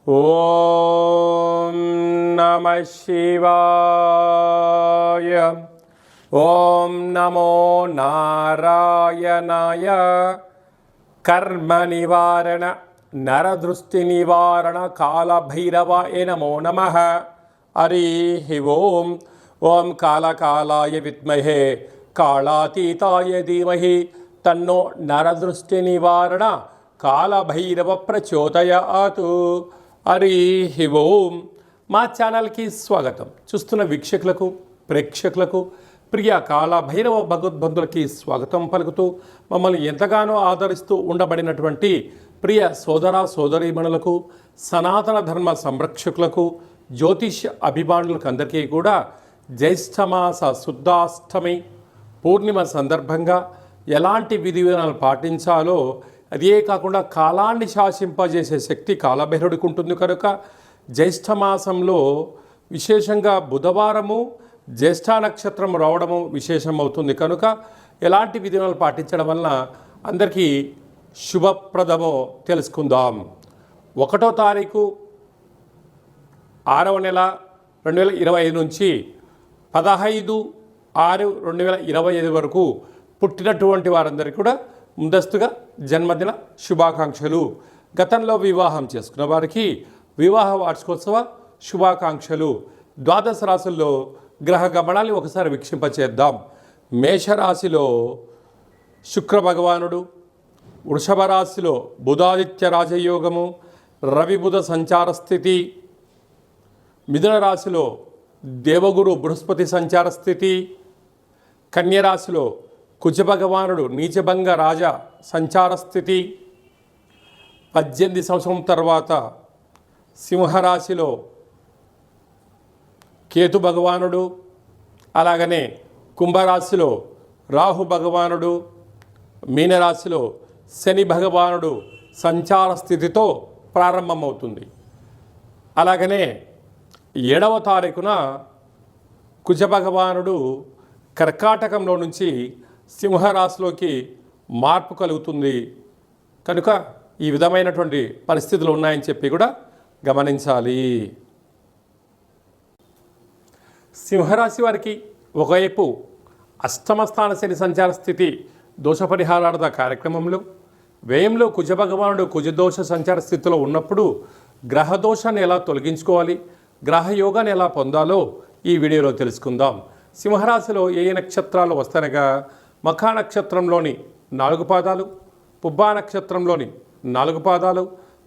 ఓం నమః శివాయ. ఓం నమో నారాయణాయ. కర్మ నివారణ నరదృష్టి నివారణ కాళభైరవాయ నమో నమః. హరి ఓం. ఓం కాళకాలాయ విద్మహే కాళాతీతాయ ధీమహి తన్నో నరదృష్టి నివారణ కాళభైరవ ప్రచోదయాత్. హరి ఓం. మా ఛానల్కి స్వాగతం. చూస్తున్న వీక్షకులకు, ప్రేక్షకులకు, ప్రియ కాళభైరవ భగవద్బంధులకి స్వాగతం పలుకుతూ మమ్మల్ని ఎంతగానో ఆదరిస్తూ ఉండబడినటువంటి ప్రియ సోదర సోదరీమణులకు, సనాతన ధర్మ సంరక్షకులకు, జ్యోతిష్ అభిమానులకు అందరికీ కూడా జ్యేష్ఠమాస శుద్ధాష్టమి పూర్ణిమ సందర్భంగా ఎలాంటి విధి విధానాలు పాటించాలో, అదే కాకుండా కాలాన్ని శాసింపజేసే శక్తి కాళభైరవుడికి ఉంటుంది కనుక జ్యేష్ఠమాసంలో విశేషంగా బుధవారము జ్యేష్ఠ నక్షత్రం రావడము విశేషం అవుతుంది కనుక ఎలాంటి విధానాలు పాటించడం వలన అందరికీ శుభప్రదమో తెలుసుకుందాం. 1వ తారీఖు 6వ నెల 2025 నుంచి 15/6/2025 వరకు పుట్టినటువంటి వారందరికీ కూడా ముందస్తుగా జన్మదిన శుభాకాంక్షలు. గతంలో వివాహం చేసుకున్న వారికి వివాహ వార్షికోత్సవ శుభాకాంక్షలు. ద్వాదశ రాశుల్లో గ్రహ గమనాన్ని ఒకసారి వీక్షింపచేద్దాం. మేషరాశిలో శుక్ర భగవానుడు, వృషభ రాశిలో బుధాదిత్య రాజయోగము, రవి బుధ సంచార స్థితి, మిథున రాశిలో దేవగురు బృహస్పతి సంచార స్థితి, కన్యరాశిలో కుజభగవానుడు నీచభంగ రాజ సంచార స్థితి, 18 సంవత్సరం తర్వాత సింహరాశిలో కేతు భగవానుడు, అలాగనే కుంభరాశిలో రాహు భగవానుడు, మీనరాశిలో శని భగవానుడు సంచార స్థితితో ప్రారంభమవుతుంది. అలాగనే 7వ తారీఖున కుజభగవానుడు కర్కాటకంలో నుంచి సింహరాశిలోకి మార్పు కలుగుతుంది కనుక ఈ విధమైనటువంటి పరిస్థితులు ఉన్నాయని చెప్పి కూడా గమనించాలి. సింహరాశి వారికి ఒకవైపు అష్టమ స్థాన శని సంచార స్థితి దోష పరిహారార్థ కార్యక్రమంలో, వ్యయంలో కుజభగవానుడు కుజదోష సంచార స్థితిలో ఉన్నప్పుడు గ్రహదోషాన్ని ఎలా తొలగించుకోవాలి, గ్రహయోగాన్ని ఎలా పొందాలో ఈ వీడియోలో తెలుసుకుందాం. సింహరాశిలో ఏ నక్షత్రాలు వస్తానగా మఖా నక్షత్రంలోని 4 పాదాలు, పుబ్బా నక్షత్రంలోని 4 పాదాలు,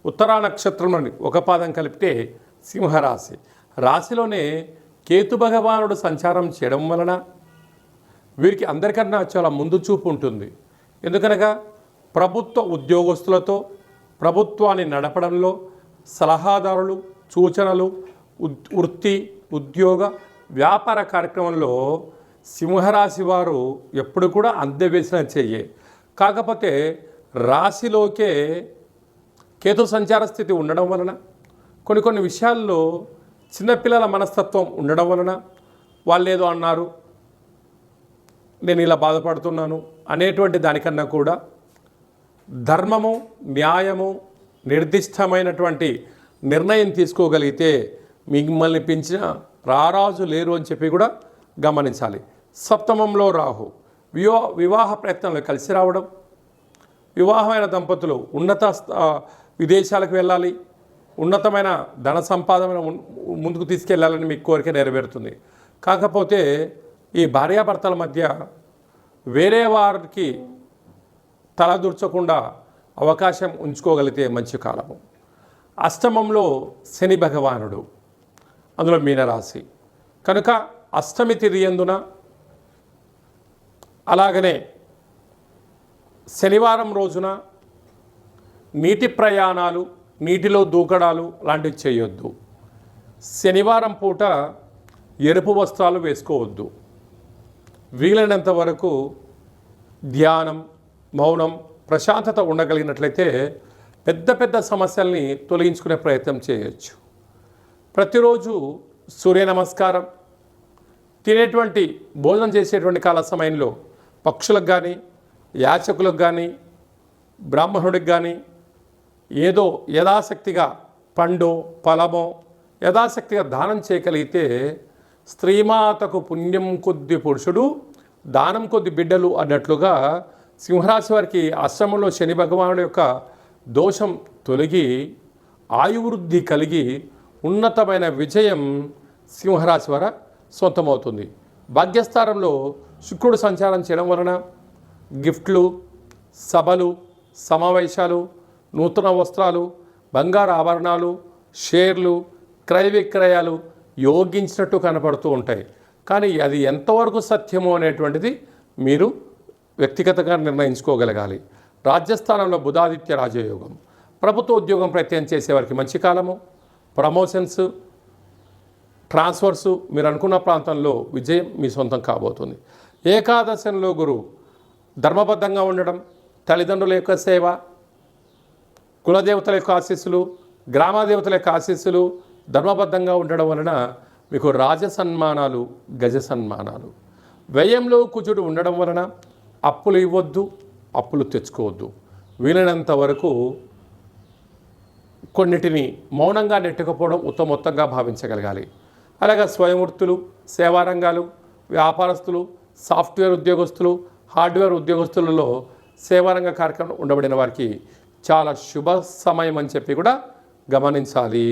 ఉత్తరా నక్షత్రంలోని 1 పాదం కలిపితే సింహరాశి. రాశిలోనే కేతు భగవానుడు సంచారం చేయడం వలన వీరికి అందరికన్నా చాలా ముందు చూపు ఉంటుంది. ఎందుకనగా ప్రభుత్వ ఉద్యోగస్తులతో ప్రభుత్వాన్ని నడపడంలో సలహాదారులు, సూచనలు, వృత్తి, ఉద్యోగ, వ్యాపార కార్యక్రమంలో సింహరాశి వారు ఎప్పుడు కూడా అందవేసిన చెయ్యే. కాకపోతే రాశిలోకే కేతు సంచార స్థితి ఉండడం వలన కొన్ని విషయాల్లో చిన్నపిల్లల మనస్తత్వం ఉండడం వలన వాళ్ళు ఏదో అన్నారు, నేను ఇలా బాధపడుతున్నాను అనేటువంటి దానికన్నా కూడా ధర్మము, న్యాయము, నిర్దిష్టమైనటువంటి నిర్ణయం తీసుకోగలిగితే మిమ్మల్ని పెంచిన రారాజు లేరు అని చెప్పి కూడా గమనించాలి. సప్తమంలో రాహు వివాహ ప్రయత్నంలో కలిసి రావడం, వివాహమైన దంపతులు ఉన్నత విదేశాలకు వెళ్ళాలి, ఉన్నతమైన ధన సంపాదన ముందుకు తీసుకెళ్లాలని మీ కోరిక నెరవేరుతుంది. కాకపోతే ఈ భార్యాభర్తల మధ్య వేరే వారికి తలదూర్చకుండా అవకాశం ఉంచుకోగలిగితే మంచి కాలము. అష్టమంలో శని భగవానుడు, అందులో మీనరాశి కనుక అష్టమి తిథి యందున, అలాగనే శనివారం రోజున నీటి ప్రయాణాలు, నీటిలో దూకడాలు లాంటివి చేయొద్దు. శనివారం పూట ఎరుపు వస్త్రాలు వేసుకోవద్దు. వీలైనంత వరకు ధ్యానం, మౌనం, ప్రశాంతత ఉండగలిగినట్లయితే పెద్ద సమస్యల్ని తొలగించుకునే ప్రయత్నం చేయొచ్చు. ప్రతిరోజు సూర్య నమస్కారం, తినేటువంటి భోజనం చేసేటువంటి కాల సమయంలో పక్షులకు కానీ, యాచకులకు కానీ, బ్రాహ్మణుడికి కానీ ఏదో యథాశక్తిగా పండో ఫలమో యథాశక్తిగా దానం చేయగలిగితే స్త్రీమాతకు పుణ్యం కొద్ది పురుషుడు దానం కొద్ది బిడ్డలు అన్నట్లుగా సింహరాశి వారికి అష్టమంలో శని భగవానుడి యొక్క దోషం తొలగి ఆయువృద్ధి కలిగి ఉన్నతమైన విజయం సింహరాశి వారి సొంతమవుతుంది. భాగ్యస్థానంలో శుక్రుడు సంచారం చేయడం వలన గిఫ్ట్లు, సభలు, సమావేశాలు, నూతన వస్త్రాలు, బంగారు ఆభరణాలు, షేర్లు, క్రయ విక్రయాలు యోగించినట్టు కనపడుతూ ఉంటాయి. కానీ అది ఎంతవరకు సత్యమో అనేటువంటిది మీరు వ్యక్తిగతంగా నిర్ణయించుకోగలగాలి. రాజ్యస్థానంలో బుధాదిత్య రాజయోగం, ప్రభుత్వ ఉద్యోగం ప్రయత్నం చేసేవారికి మంచి కాలము. ప్రమోషన్స్, ట్రాన్స్ఫర్సు, మీరు అనుకున్న ప్రాంతంలో విజయం మీ సొంతం కాబోతుంది. ఏకాదశంలో గురువు ధర్మబద్ధంగా ఉండడం, తల్లిదండ్రుల యొక్క సేవ, కులదేవతల యొక్క ఆశీస్సులు, గ్రామదేవతల యొక్క ఆశీస్సులు ధర్మబద్ధంగా ఉండడం వలన మీకు రాజ సన్మానాలు, గజ సన్మానాలు. వ్యయంలో కుజుడు ఉండడం వలన అప్పులు ఇవ్వద్దు, అప్పులు తెచ్చుకోవద్దు. వీలైనంత వరకు కొన్నిటిని మౌనంగా నెట్టుకపోవడం ఉత్తమోత్తంగా భావించగలగాలి. అలాగే స్వయం వృత్తులు, సేవారంగాలు, వ్యాపారస్తులు, సాఫ్ట్వేర్ ఉద్యోగస్తులు, హార్డ్వేర్ ఉద్యోగస్తులలో సేవారంగ కార్యక్రమం ఉండబడిన వారికి చాలా శుభ సమయం అని చెప్పి కూడా గమనించాలి.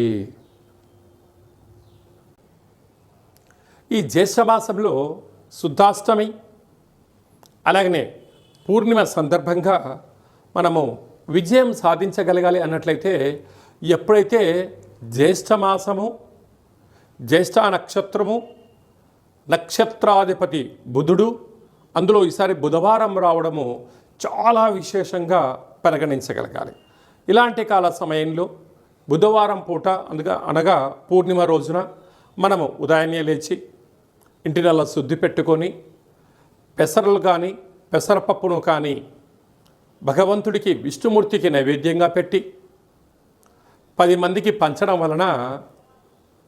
ఈ జ్యేష్ఠమాసంలో శుద్ధాష్టమి అలాగనే పూర్ణిమ సందర్భంగా మనము విజయం సాధించగలగాలి అన్నట్లయితే ఎప్పుడైతే జ్యేష్ఠమాసము, జ్యేష్ఠ నక్షత్రము, నక్షత్రాధిపతి బుధుడు, అందులో ఈసారి బుధవారం రావడము చాలా విశేషంగా పరిగణించగలగాలి. ఇలాంటి కాల సమయంలో బుధవారం పూట అనగా పూర్ణిమ రోజున మనము ఉదయాన్నే లేచి ఇంటినల్లా శుద్ధి పెట్టుకొని పెసరలు కానీ పెసరపప్పును కానీ భగవంతుడికి విష్ణుమూర్తికి నైవేద్యంగా పెట్టి 10 మందికి పంచడం వలన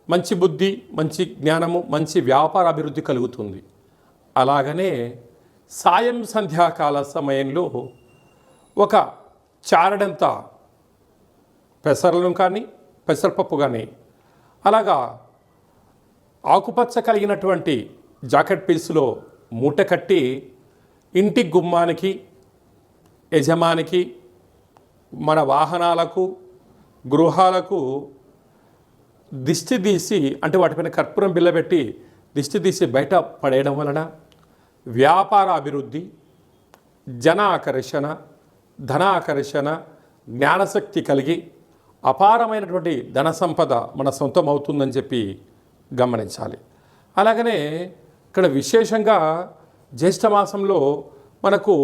మంచి బుద్ధి, మంచి జ్ఞానము, మంచి వ్యాపార అభివృద్ధి కలుగుతుంది. అలాగనే సాయం సంధ్యాకాల సమయంలో ఒక చారడంత పెసరలను కానీ పెసరపప్పు కానీ అలాగా ఆకుపచ్చ కలిగినటువంటి జాకెట్ పీసులో మూట కట్టి ఇంటి గుమ్మానికి, యజమానికి, మన వాహనాలకు, గృహాలకు దిష్టి తీసి అంటే వాటిపైన కర్పూరం బిళ్ళ పెట్టి దిష్టి తీసి బయట పడేయడం వలన వ్యాపార అభివృద్ధి, జన ఆకర్షణ, ధన ఆకర్షణ, జ్ఞానశక్తి కలిగి అపారమైనటువంటి ధన సంపద మన సొంతం అవుతుందని చెప్పి గమనించాలి. అలాగనే ఇక్కడ విశేషంగా జ్యేష్ఠమాసంలో మనకు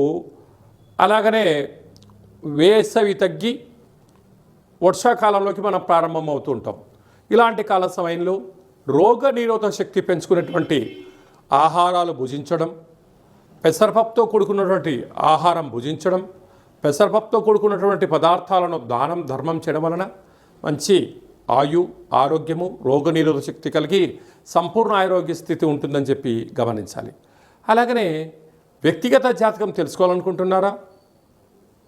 అలాగనే వేసవి తగ్గి వర్షాకాలంలోకి మనం ప్రారంభం అవుతూ ఉంటాం. ఇలాంటి కాల సమయంలో రోగ నిరోధక శక్తి పెంచుకునేటువంటి ఆహారాలు భుజించడం, పెసరపప్పుతో కూడుకున్నటువంటి ఆహారం భుజించడం, పెసరపప్పుతో కూడుకున్నటువంటి పదార్థాలను దానం ధర్మం చేయడం వలన మంచి ఆరోగ్యము, రోగనిరోధక శక్తి కలిగి సంపూర్ణ ఆరోగ్య స్థితి ఉంటుందని చెప్పి గమనించాలి. అలాగనే వ్యక్తిగత జాతకం తెలుసుకోవాలనుకుంటున్నారా?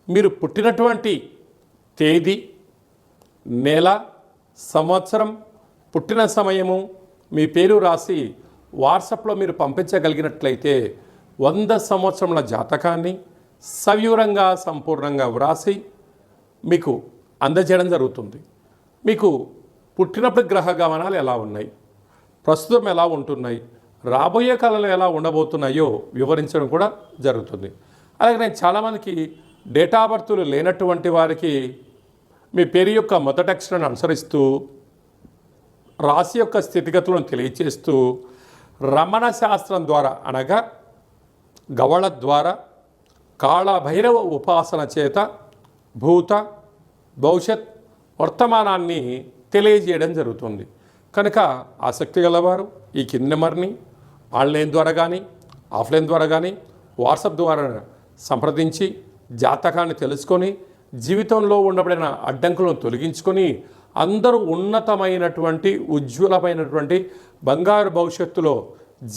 మీరు పుట్టినటువంటి తేదీ, నెల, సంవత్సరం, పుట్టిన సమయము, మీ పేరు రాసి వాట్సాప్లో మీరు పంపించగలిగినట్లయితే 100 సంవత్సరముల జాతకాన్ని సవివరంగా సంపూర్ణంగా వ్రాసి మీకు అందజేయడం జరుగుతుంది. మీకు పుట్టినప్పుడు గ్రహ గమనాలు ఎలా ఉన్నాయి, ప్రస్తుతం ఎలా ఉంటున్నాయి, రాబోయే కాలంలో ఎలా ఉండబోతున్నాయో వివరించడం కూడా జరుగుతుంది. అలాగే నేను చాలామందికి డేటా బర్తులు లేనటువంటి వారికి మీ పేరు యొక్క మొదటి అక్షరాన్ని అనుసరిస్తూ రాశి యొక్క స్థితిగతులను తెలియచేస్తూ రమణ శాస్త్రం ద్వారా అనగా గవళ ద్వారా కాళభైరవ ఉపాసన చేత భూత, భవిష్యత్, వర్తమానాన్ని తెలియజేయడం జరుగుతుంది. కనుక ఆసక్తి గలవారు ఈ కింది నెంబర్ని ఆన్లైన్ ద్వారా కానీ ఆఫ్లైన్ ద్వారా కానీ వాట్సాప్ ద్వారా సంప్రదించి జాతకాన్ని తెలుసుకొని జీవితంలో ఉండబడిన అడ్డంకులను తొలగించుకొని అందరూ ఉన్నతమైనటువంటి ఉజ్వలమైనటువంటి బంగారు భవిష్యత్తులో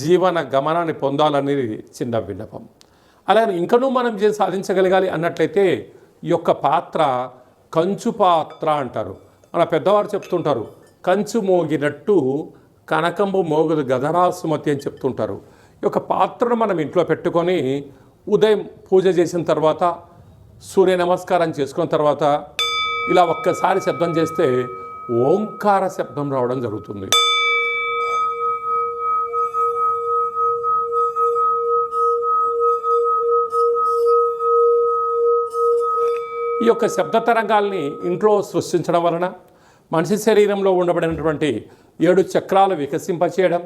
జీవన గమనాన్ని పొందాలనేది చిన్న విన్నపం. అలాగే ఇంకనూ మనం సాధించగలగాలి అన్నట్లయితే ఈ యొక్క పాత్ర కంచు పాత్ర అంటారు. మన పెద్దవారు చెప్తుంటారు, కంచు మోగినట్టు కనకంబు మోగుదు గదరా సుమతి అని చెప్తుంటారు. ఈ యొక్క పాత్రను మనం ఇంట్లో పెట్టుకొని ఉదయం పూజ చేసిన తర్వాత, సూర్య నమస్కారం చేసుకున్న తర్వాత ఇలా ఒక్కసారి శబ్దం చేస్తే ఓంకార శబ్దం రావడం జరుగుతుంది. ఈ యొక్క శబ్ద తరంగాల్ని ఇంట్లో సృష్టించడం వలన మనిషి శరీరంలో ఉండబడినటువంటి 7 చక్రాలు వికసింపచేయడం,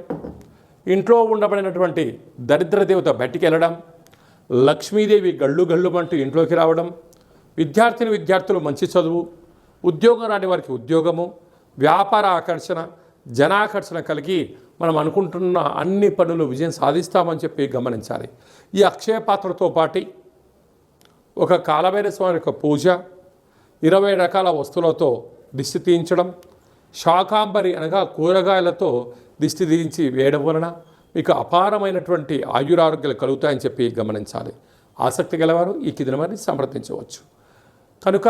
ఇంట్లో ఉండబడినటువంటి దరిద్ర దేవత బయటికి వెళ్ళడం, లక్ష్మీదేవి గళ్ళు గళ్ళుమంటూ ఇంట్లోకి రావడం, విద్యార్థులు మంచి చదువు, ఉద్యోగం రాని వారికి ఉద్యోగము, వ్యాపార ఆకర్షణ, జనాకర్షణ కలిగి మనం అనుకుంటున్న అన్ని పనులు విజయం సాధిస్తామని చెప్పి గమనించాలి. ఈ అక్షయ పాత్రతో పాటు ఒక కాలభైరవ స్వామి యొక్క పూజ, 20 రకాల వస్తువులతో దిష్టి తీయించడం, శాకాంబరి అనగా కూరగాయలతో దిష్టి తీయించి వేయడం వలన మీకు అపారమైనటువంటి ఆయురారోగ్యాలు కలుగుతాయని చెప్పి గమనించాలి. ఆసక్తి గలవారు ఈ కింది వారిని సంప్రదించవచ్చు. కనుక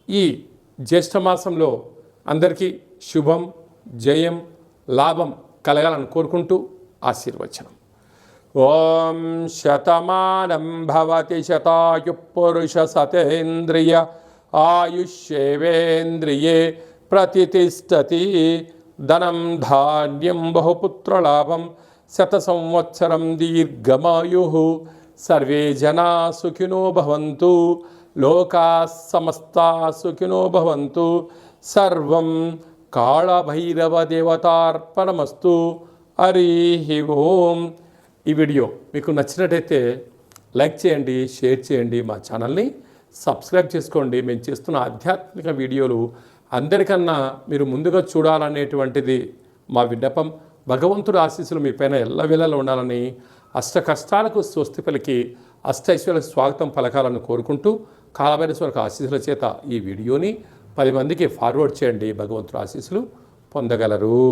ఈ జ్యేష్ఠమాసంలో అందరికీ శుభం, జయం, లాభం కలగాలని కోరుకుంటూ ఆశీర్వచనం. ఓం శతమానం భవతి శతాయు పురుష సతేంద్రియ ఆయుష్యేవేంద్రియే ప్రతిష్టతి. ధనం ధాన్యం బహుపుత్రలాభం శత సంవత్సరం దీర్ఘమాయు. సర్వే జనా సుఖినో భవంతు. లోకా సమస్తా సుఖినో భవంతు. సర్వం కాళభైరవ దేవతార్పణమస్తు. హరి ఓం. ఈ వీడియో మీకు నచ్చినట్టయితే లైక్ చేయండి, షేర్ చేయండి, మా ఛానల్ని సబ్స్క్రైబ్ చేసుకోండి. మేము చేస్తున్న ఆధ్యాత్మిక వీడియోలు అందరికన్నా మీరు ముందుగా చూడాలనేటువంటిది మా విన్నపం. భగవంతుడి ఆశీస్సులు మీ పైన ఎల్లవేళలా ఉండాలని, అష్ట కష్టాలకు స్వస్తి పలికి అష్టైశ్వర్యాలకు స్వాగతం పలకాలని కోరుకుంటూ కాలభైరవ ఆశీస్సుల చేత ఈ వీడియోని 10 మందికి ఫార్వర్డ్ చేయండి. భగవంతుడి ఆశీస్సులు పొందగలరు.